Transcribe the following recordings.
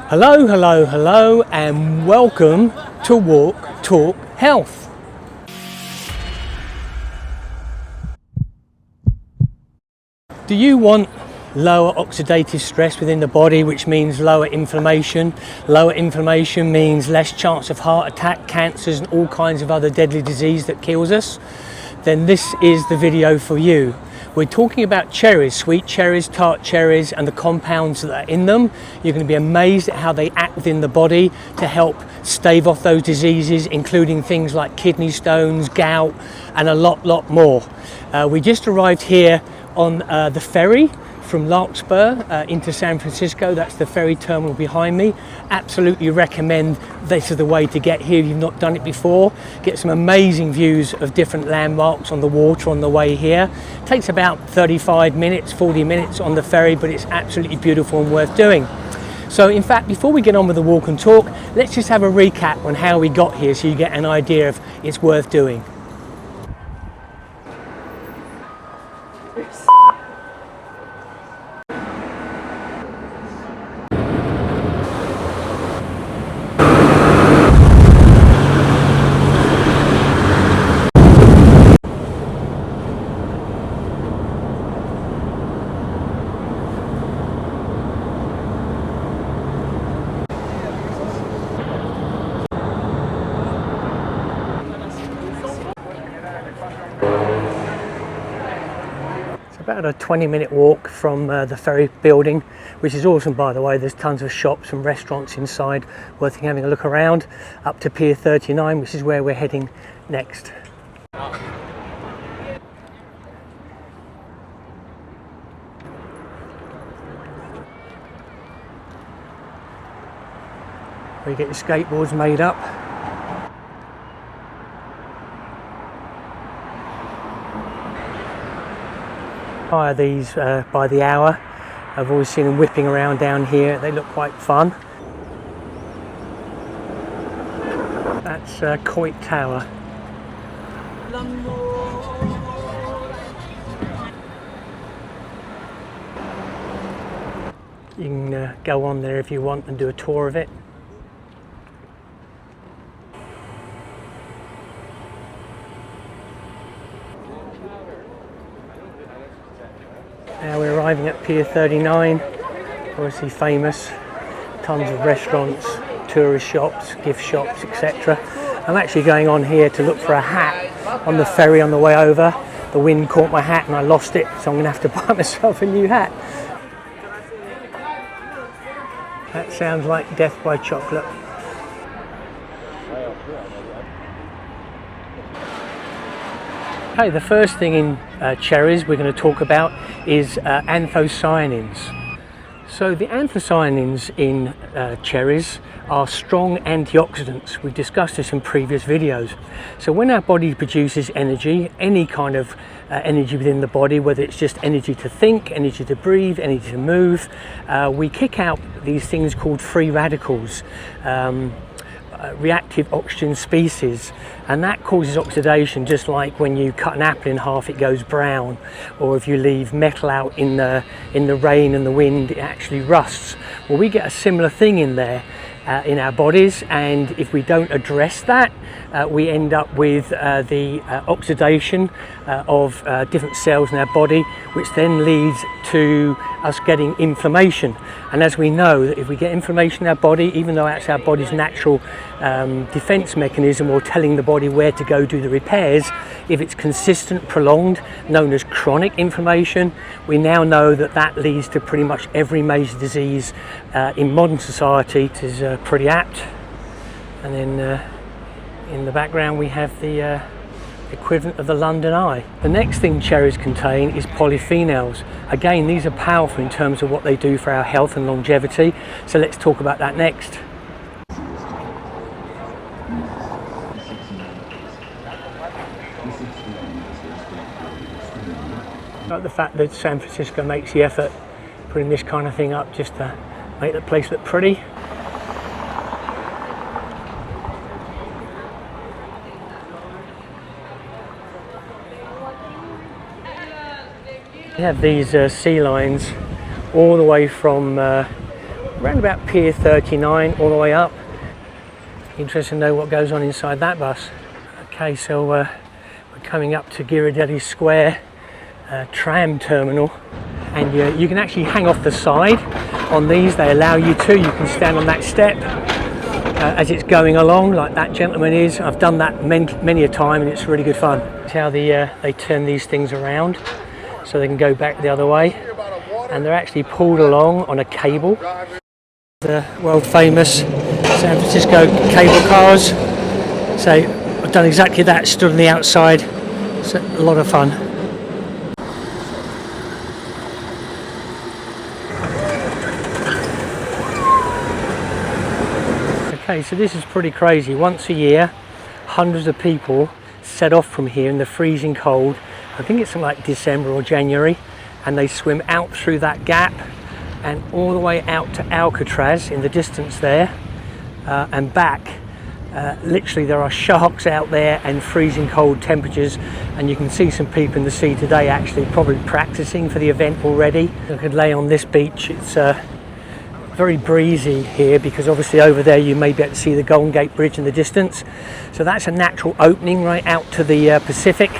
Hello, hello, hello, and welcome to Walk Talk Health. Do you want lower oxidative stress within the body, which means lower inflammation? Lower inflammation means less chance of heart attack, cancers, and all kinds of other deadly disease that kills us. Then this is the video for you. We're talking about cherries, sweet cherries, tart cherries, and the compounds that are in them. You're going to be amazed at how they act within the body to help stave off those diseases, including things like kidney stones, gout, and a lot more. We just arrived here on the ferry from Larkspur into San Francisco. That's the ferry terminal behind me. Absolutely recommend this is the way to get here if you've not done it before. Get some amazing views of different landmarks on the water on the way here. It takes about 35 minutes, 40 minutes on the ferry, but it's absolutely beautiful and worth doing. So in fact, before we get on with the walk and talk, let's just have a recap on how we got here so you get an idea of it's worth doing. About a 20-minute walk from the ferry building, which is awesome, by the way. There's tons of shops and restaurants inside worth having a look around, up to Pier 39, which is where we're heading next. Where you get your skateboards made up. Hire these by the hour. I've always seen them whipping around down here. They look quite fun. That's Coit Tower. You can go on there if you want and do a tour of it. Now we're arriving at Pier 39, obviously famous, tons of restaurants, tourist shops, gift shops, etc. I'm actually going on here to look for a hat on the ferry on the way over. The wind caught my hat and I lost it, so I'm going to have to buy myself a new hat. That sounds like death by chocolate. Okay, the first thing in cherries we're going to talk about is anthocyanins. So the anthocyanins in cherries are strong antioxidants. We've discussed this in previous videos. So when our body produces energy, any kind of energy within the body, whether it's just energy to think, energy to breathe, energy to move, we kick out these things called free radicals. Reactive oxygen species, and that causes oxidation, just like when you cut an apple in half it goes brown, or if you leave metal out in the rain and the wind it actually rusts. Well, we get a similar thing in there in our bodies, and if we don't address that, we end up with the oxidation of different cells in our body, which then leads to us getting inflammation. And as we know, that if we get inflammation in our body, even though that's our body's natural defense mechanism, or telling the body where to go do the repairs, if it's consistent, prolonged, known as chronic inflammation, we now know that that leads to pretty much every major disease in modern society. It is pretty apt. And then in the background we have the equivalent of the London Eye. The next thing cherries contain is polyphenols. Again, these are powerful in terms of what they do for our health and longevity, so let's talk about that next. Like the fact that San Francisco makes the effort putting this kind of thing up just to make the place look pretty. We have these sea lions all the way from around about Pier 39 all the way up. Interested to know what goes on inside that bus. Okay, so we're coming up to Ghirardelli Square tram terminal, and you can actually hang off the side on these. They allow you to. You can stand on that step as it's going along, like that gentleman is. I've done that many a time, and it's really good fun. See how they turn these things around so they can go back the other way, and they're actually pulled along on a cable. The world famous San Francisco cable cars. So I've done exactly that, stood on the outside. It's a lot of fun. Okay, so this is pretty crazy. Once a year, hundreds of people set off from here in the freezing cold. I think it's like December or January, and they swim out through that gap and all the way out to Alcatraz in the distance there, and back. Literally there are sharks out there and freezing cold temperatures, and you can see some people in the sea today actually probably practicing for the event already. I could lay on this beach. It's very breezy here because obviously over there you may be able to see the Golden Gate Bridge in the distance. So that's a natural opening right out to the Pacific,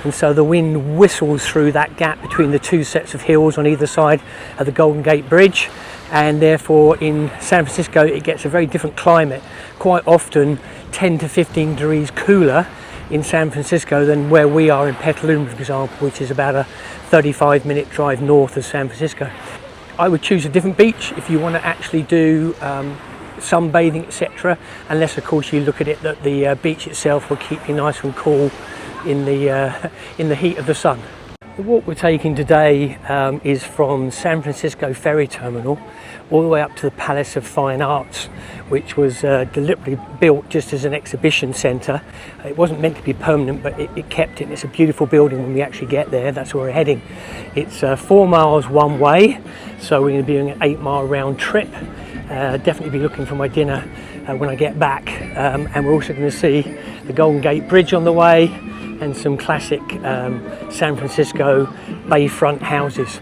and so the wind whistles through that gap between the two sets of hills on either side of the Golden Gate Bridge, and therefore in San Francisco it gets a very different climate, quite often 10 to 15 degrees cooler in San Francisco than where we are in Petaluma, for example, which is about a 35-minute drive north of San Francisco. I would choose a different beach if you want to actually do sunbathing, etc. Unless, of course, you look at it that the beach itself will keep you nice and cool in the heat of the sun. The walk we're taking today is from San Francisco Ferry Terminal all the way up to the Palace of Fine Arts, which was deliberately built just as an exhibition centre. It wasn't meant to be permanent, but it kept it. It's a beautiful building when we actually get there. That's where we're heading. It's 4 miles one way, so we're going to be doing an 8-mile round trip. Definitely be looking for my dinner when I get back, and we're also going to see the Golden Gate Bridge on the way and some classic San Francisco bayfront houses.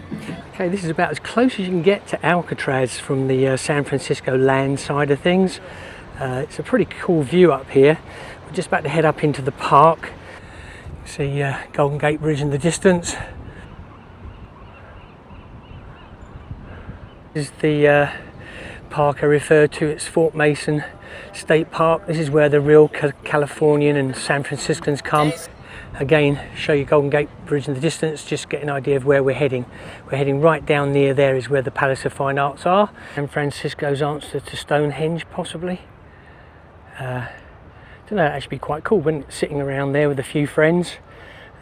Okay, this is about as close as you can get to Alcatraz from the San Francisco land side of things. It's a pretty cool view up here. We're just about to head up into the park. See Golden Gate Bridge in the distance. This is the park I referred to. It's Fort Mason State Park. This is where the real Californian and San Franciscans come. Again, show you Golden Gate Bridge in the distance, just get an idea of where we're heading. We're heading right down near there is where the Palace of Fine Arts are. San Francisco's answer to Stonehenge, possibly. Don't know, it'd actually be quite cool, wouldn't it? Sitting around there with a few friends,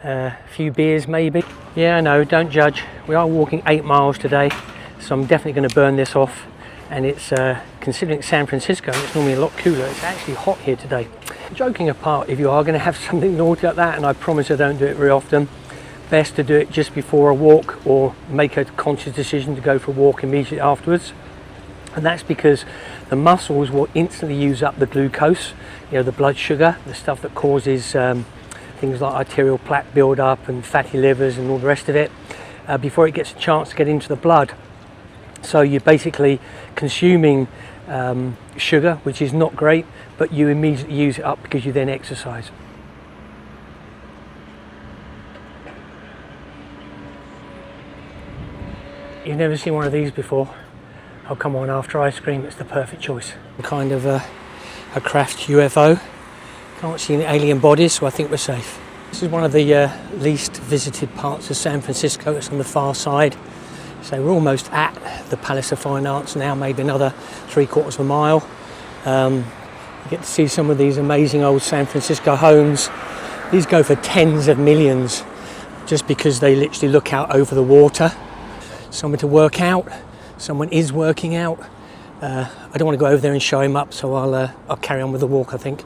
a few beers maybe. Yeah, I know, don't judge. We are walking 8 miles today, so I'm definitely going to burn this off. And it's, considering it's San Francisco, it's normally a lot cooler, it's actually hot here today. Joking apart, if you are going to have something naughty like that, and I promise I don't do it very often, best to do it just before a walk or make a conscious decision to go for a walk immediately afterwards. And that's because the muscles will instantly use up the glucose, you know, the blood sugar, the stuff that causes things like arterial plaque build-up and fatty livers and all the rest of it, before it gets a chance to get into the blood. So you're basically consuming sugar, which is not great, but you immediately use it up because you then exercise. You've never seen one of these before? Oh, come on, after ice cream, it's the perfect choice. Kind of a craft UFO. Can't see any alien bodies, so I think we're safe. This is one of the least visited parts of San Francisco. It's on the far side. So we're almost at the Palace of Fine Arts now, maybe another 3/4 of a mile. You get to see some of these amazing old San Francisco homes. These go for tens of millions just because they literally look out over the water. Somewhere to work out. Someone is working out. I don't want to go over there and show him up, so I'll carry on with the walk, I think.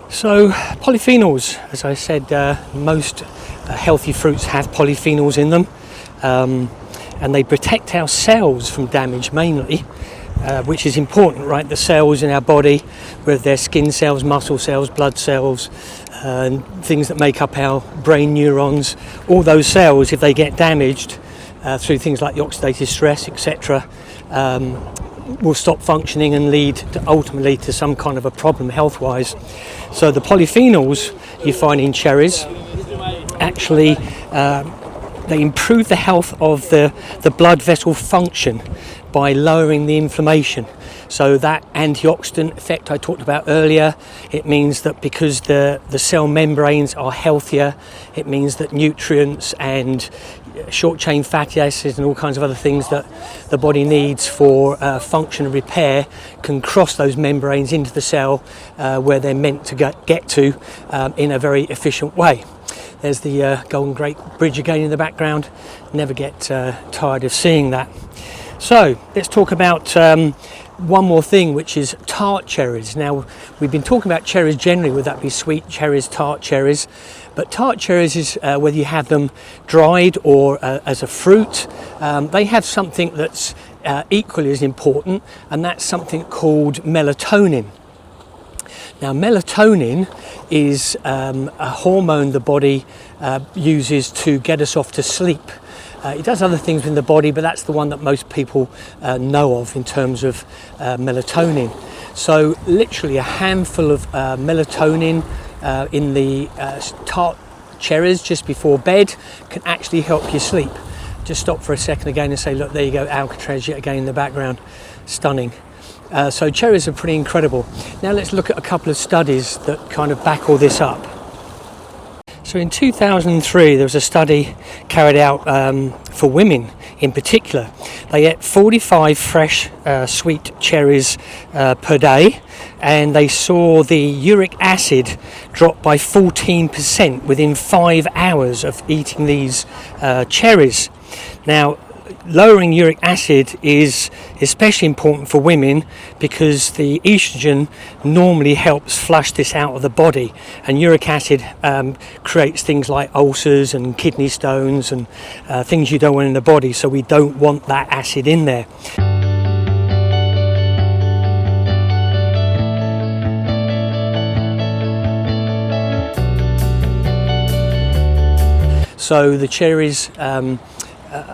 So polyphenols, as I said, most healthy fruits have polyphenols in them. And they protect our cells from damage mainly, which is important, right? The cells in our body, whether they're skin cells, muscle cells, blood cells, things that make up our brain neurons, all those cells, if they get damaged through things like the oxidative stress, etc., will stop functioning and lead ultimately to some kind of a problem health-wise. So the polyphenols you find in cherries actually they improve the health of the blood vessel function by lowering the inflammation. So that antioxidant effect I talked about earlier, it means that because the cell membranes are healthier, it means that nutrients and short chain fatty acids and all kinds of other things that the body needs for function and repair can cross those membranes into the cell where they're meant to get to in a very efficient way. There's the Golden Gate Bridge again in the background. Never get tired of seeing that. So let's talk about one more thing, which is tart cherries. Now, we've been talking about cherries generally, whether that be sweet cherries, tart cherries, but tart cherries is whether you have them dried or as a fruit. They have something that's equally as important, and that's something called melatonin. Now, melatonin is a hormone the body uses to get us off to sleep. It does other things in the body, but that's the one that most people know of in terms of melatonin. So literally a handful of melatonin in the tart cherries just before bed can actually help you sleep. Just stop for a second again and say, look, there you go, Alcatraz yet again in the background. Stunning. So cherries are pretty incredible. Now let's look at a couple of studies that kind of back all this up. So in 2003 there was a study carried out for women in particular. They ate 45 fresh sweet cherries per day, and they saw the uric acid drop by 14% within 5 hours of eating these cherries. Now, lowering uric acid is especially important for women because the estrogen normally helps flush this out of the body, and uric acid creates things like ulcers and kidney stones and things you don't want in the body, so we don't want that acid in there. So the cherries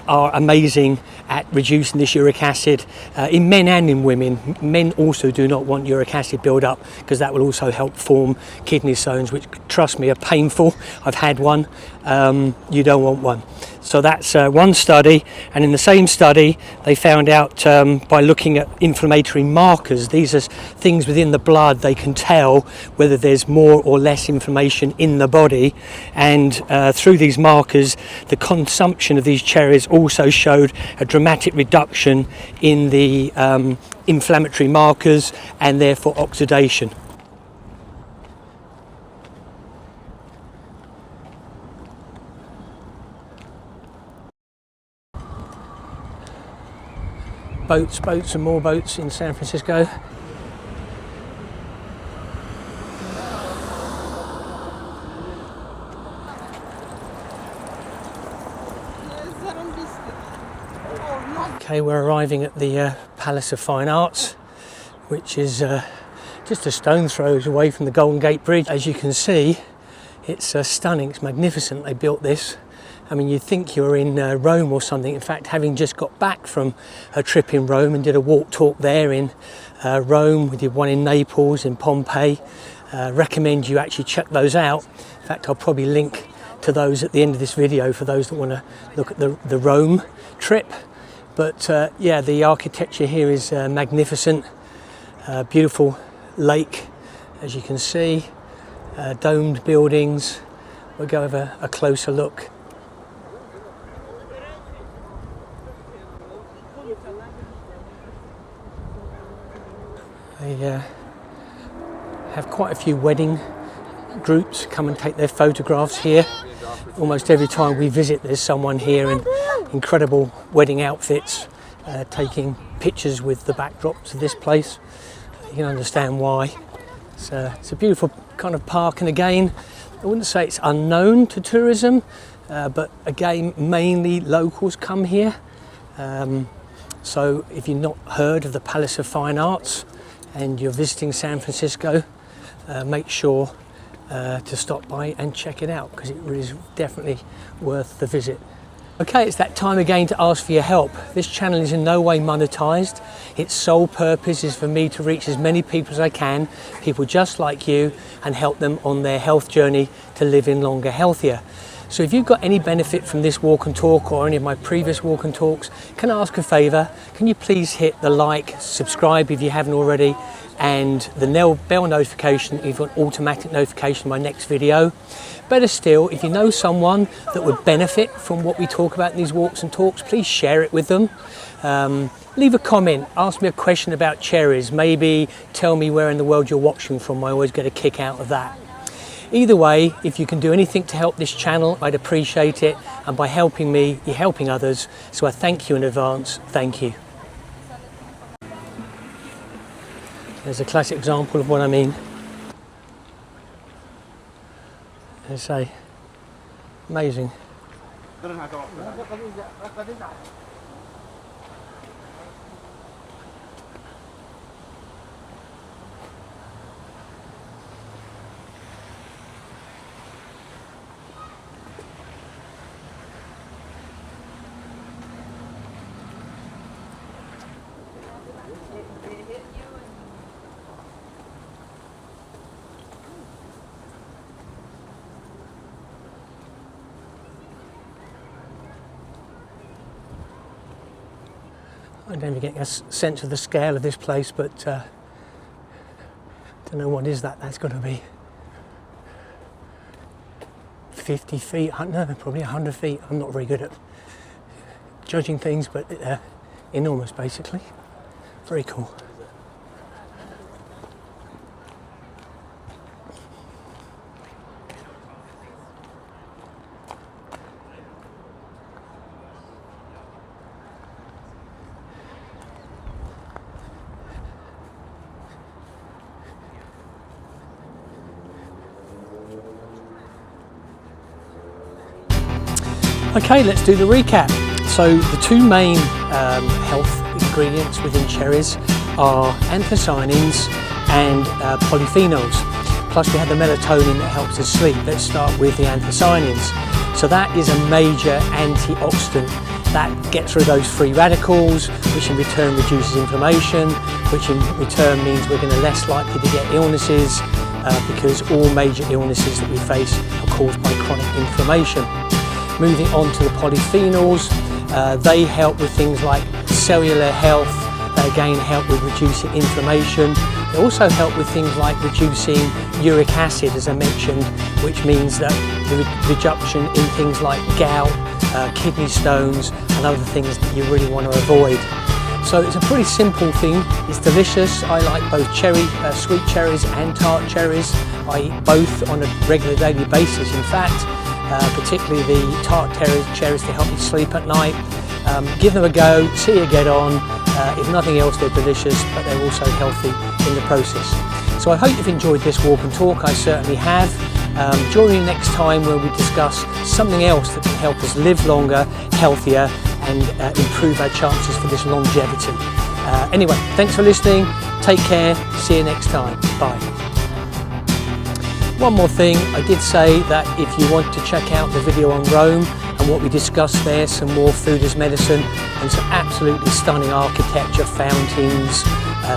are amazing at reducing this uric acid in men and in women. Men also do not want uric acid build up because that will also help form kidney stones, which, trust me, are painful. I've had one. You don't want one. So that's one study, and in the same study they found out by looking at inflammatory markers. These are things within the blood. They can tell whether there's more or less inflammation in the body, and through these markers the consumption of these cherries also showed a dramatic reduction in the inflammatory markers and therefore oxidation. Boats and more boats in San Francisco. Okay, we're arriving at the Palace of Fine Arts, which is just a stone's throw away from the Golden Gate Bridge. As you can see, it's stunning, it's magnificent. They built this. I mean, you'd think you're in Rome or something. In fact, having just got back from a trip in Rome and did a walk talk there in Rome, we did one in Naples, in Pompeii. Recommend you actually check those out. In fact, I'll probably link to those at the end of this video for those that want to look at the Rome trip. But yeah, the architecture here is magnificent. Beautiful lake, as you can see, domed buildings. We'll go have a closer look. They have quite a few wedding groups come and take their photographs here. Almost every time we visit there's someone here in incredible wedding outfits taking pictures with the backdrops of this place. You can understand why. It's a beautiful kind of park, and again, I wouldn't say it's unknown to tourism, but again, mainly locals come here. So if you've not heard of the Palace of Fine Arts and you're visiting San Francisco, make sure to stop by and check it out, because it is definitely worth the visit. Okay, it's that time again to ask for your help. This channel is in no way monetized. Its sole purpose is for me to reach as many people as I can, people just like you, and help them on their health journey to living longer, healthier. So if you've got any benefit from this walk and talk or any of my previous walk and talks, can I ask a favor? Can you please hit the like, subscribe if you haven't already, and the bell notification if you want automatic notification of my next video. Better still, if you know someone that would benefit from what we talk about in these walks and talks, please share it with them. Leave a comment, ask me a question about Cherries, maybe tell me where in the world you're watching from. I always get a kick out of that. Either way, if you can do anything to help this channel, I'd appreciate it, and by helping me, you're helping others, so I thank you in advance. Thank you. There's a classic example of what I mean. I say, amazing. I don't even get a sense of the scale of this place, but don't know what is that. That's got to be 50 feet, no, probably 100 feet. I'm not very good at judging things, but enormous basically. Very cool. Okay, let's do the recap. So the two main health ingredients within cherries are anthocyanins and polyphenols. Plus we have the melatonin that helps us sleep. Let's start with the anthocyanins. So that is a major antioxidant that gets rid of those free radicals, which in return reduces inflammation, which in return means we're going to less likely to get illnesses because all major illnesses that we face are caused by chronic inflammation. Moving on to the polyphenols, they help with things like cellular health, they again help with reducing inflammation. They also help with things like reducing uric acid, as I mentioned, which means that the reduction in things like gout, kidney stones and other things that you really want to avoid. So it's a pretty simple thing, it's delicious. I like both sweet cherries and tart cherries. I eat both on a regular daily basis, in fact. Particularly the tart cherries to help you sleep at night. Give them a go, see you get on. If nothing else, they're delicious, but they're also healthy in the process. So I hope you've enjoyed this walk and talk. I certainly have. Join me next time where we discuss something else that can help us live longer, healthier, and improve our chances for this longevity. Anyway, thanks for listening. Take care. See you next time. Bye. One more thing, I did say that if you want to check out the video on Rome and what we discussed there, some more food as medicine and some absolutely stunning architecture, fountains,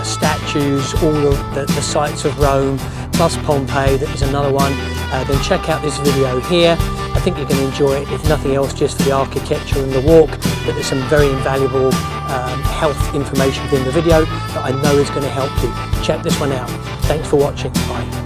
statues, all of the sites of Rome, plus Pompeii, that is another one, then check out this video here. I think you're going to enjoy it, if nothing else, just for the architecture and the walk, but there's some very invaluable health information within the video that I know is going to help you. Check this one out. Thanks for watching. Bye.